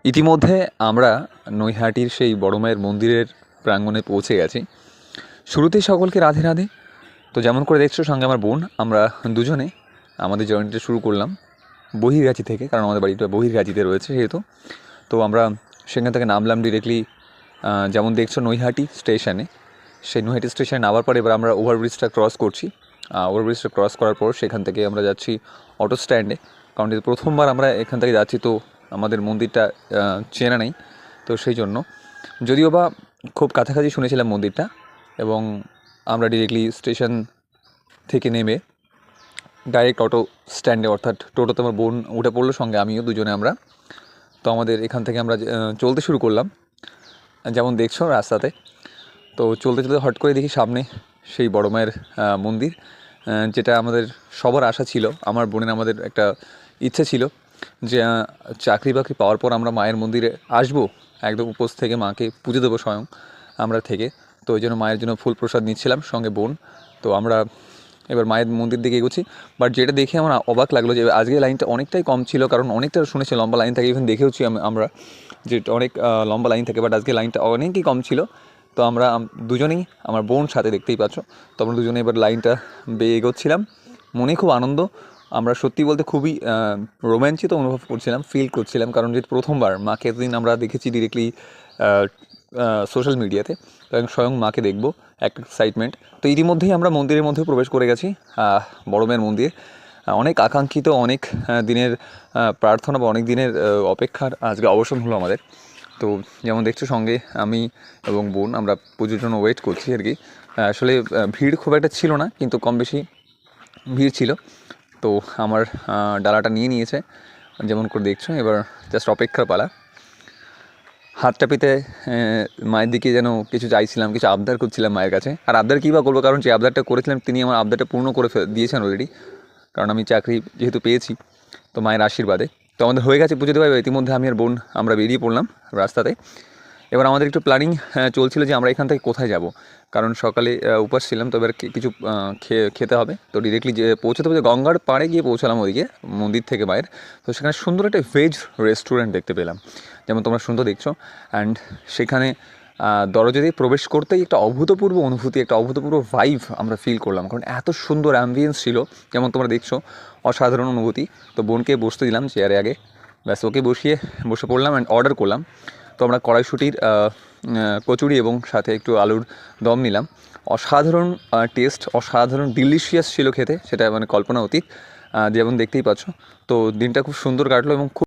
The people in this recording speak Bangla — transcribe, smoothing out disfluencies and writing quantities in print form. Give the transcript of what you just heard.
ইতিমধ্যে আমরা নৈহাটির সেই বড় মায়ের মন্দিরের প্রাঙ্গণে পৌঁছে গেছি। শুরুতেই সকলকে রাধে রাধে। তো যেমন করে দেখছো, সঙ্গে আমার বোন, আমরা দুজনে আমাদের জার্নিটা শুরু করলাম বহিরগাছি থেকে, কারণ আমাদের বাড়িটা বহিরগাছিতে রয়েছে সেহেতু। তো আমরা সেখান থেকে নামলাম ডিরেক্টলি, যেমন দেখছো, নৈহাটি স্টেশনে। সেই নৈহাটি স্টেশনে নামার পরে এবার আমরা ওভারব্রিজটা ক্রস করছি। ওভারব্রিজটা ক্রস করার পর সেখান থেকে আমরা যাচ্ছি অটো স্ট্যান্ডে, কারণ যেহেতু প্রথমবার আমরা এখান থেকে যাচ্ছি, তো আমাদের মন্দিরটা চেনা নেই। তো সেই জন্য, যদিও বা খুব কাছাকাছি শুনেছিলাম মন্দিরটা, এবং আমরা ডিরেক্টলি স্টেশন থেকে নেমে ডাইরেক্ট অটো স্ট্যান্ডে, অর্থাৎ টোটোতে আমার বোন উঠে পড়লো, সঙ্গে আমিও, দুজনে আমরা। তো আমাদের এখান থেকে আমরা চলতে শুরু করলাম, যেমন দেখছো রাস্তাতে। তো চলতে চলতে হট করে দেখি সামনে সেই বড় মায়ের মন্দির, যেটা আমাদের সবার আশা ছিল। আমার বোনের, আমাদের একটা ইচ্ছে ছিল যে চাকরি বাকরি পাওয়ার পর আমরা মায়ের মন্দিরে আসবো, একদম উপোস থেকে মাকে পুজো দেবো স্বয়ং আমরা থেকে। তো ওই জন্য মায়ের জন্য ফুল প্রসাদ নিচ্ছিলাম সঙ্গে বোন। তো আমরা এবার মায়ের মন্দির দিকে এগোচ্ছি। বাট যেটা দেখে আমার অবাক লাগলো যে আজকে লাইনটা অনেকটাই কম ছিল, কারণ অনেকটা শুনেছি লম্বা লাইন থাকে, ইভেন দেখেওছি আমরা যে অনেক লম্বা লাইন থাকে, বাট আজকে লাইনটা অনেকই কম ছিল। তো আমরা দুজনেই, আমার বোন সাথে, দেখতেই পাচ্ছ। তো আমরা দুজনে এবার লাইনটা বেয়ে এগোচ্ছিলাম, মনে খুব আনন্দ। আমরা সত্যি বলতে খুবই রোমাঞ্চিত অনুভব করছিলাম, ফিল করছিলাম, কারণ যেহেতু প্রথমবার মাকে এতদিন আমরা দেখেছি ডিরেক্টলি সোশ্যাল মিডিয়াতে, এবং স্বয়ং মাকে দেখবো, এক এক্সাইটমেন্ট। তো ইতিমধ্যেই আমরা মন্দিরের মধ্যে প্রবেশ করে গেছি, বড় মায়ের মন্দির। অনেক আকাঙ্ক্ষিত, অনেক দিনের প্রার্থনা বা অনেক দিনের অপেক্ষার আজকে অবসান হলো আমাদের। তো যেমন দেখছো, সঙ্গে আমি এবং বোন, আমরা পুজোর জন্য ওয়েট করছি আর কি। আসলে ভিড় খুব একটা ছিল না, কিন্তু কম বেশি ভিড় ছিল। তো আমার ডালাটা নিয়ে নিয়েছে, যেমন করে দেখছো। এবার জাস্ট অপেক্ষার পালা। হাতটা পেতে মায়ের দিকে যেন কিছু চাইছিলাম, কিছু আবদার করছিলাম মায়ের কাছে। আর আবদার কী বা করবো, কারণ যে আবদারটা করেছিলাম তিনি আমার আবদারটা পূর্ণ করে দিয়েছেন অলরেডি, কারণ আমি চাকরি যেহেতু পেয়েছি, তো মায়ের আশীর্বাদে। তো আমাদের হয়ে গেছে পুজো দেওয়া। ইতিমধ্যে আমি আর বোন আমরা বেরিয়ে পড়লাম রাস্তাতে। এবার আমাদের একটু প্ল্যানিং চলছিল যে আমরা এখান থেকে কোথায় যাব, কারণ সকালে উপাস ছিলাম। তো এবার কিছু খেতে হবে। তো ডিরেক্টলি যে পৌঁছতে পৌঁছে গঙ্গার পাড়ে গিয়ে পৌঁছালাম ওদিকে মন্দির থেকে মায়ের। তো সেখানে সুন্দর একটা ভেজ রেস্টুরেন্ট দেখতে পেলাম, যেমন তোমরা সুন্দর দেখছো। অ্যান্ড সেখানে দরজা দিয়ে প্রবেশ করতেই একটা অভূতপূর্ব অনুভূতি, একটা অভূতপূর্ব ভাইভ আমরা ফিল করলাম, কারণ এত সুন্দর অ্যাম্বিয়েন্স ছিল, যেমন তোমরা দেখছো, অসাধারণ অনুভূতি। তো বোনকে বসতে দিলাম চেয়ারে আগে, ব্যাস ওকে বসে পড়লাম অ্যান্ড অর্ডার করলাম। তো আমরা কড়াইশুঁটির কচুরি এবং সাথে একটু আলুর দম নিলাম। অসাধারণ টেস্ট, অসাধারণ ডিলিশিয়াস ছিল খেতে, সেটা মানে কল্পনা অতীত, যেমন দেখতেই পাচ্ছ। তো দিনটা খুব সুন্দর কাটলো এবং খুব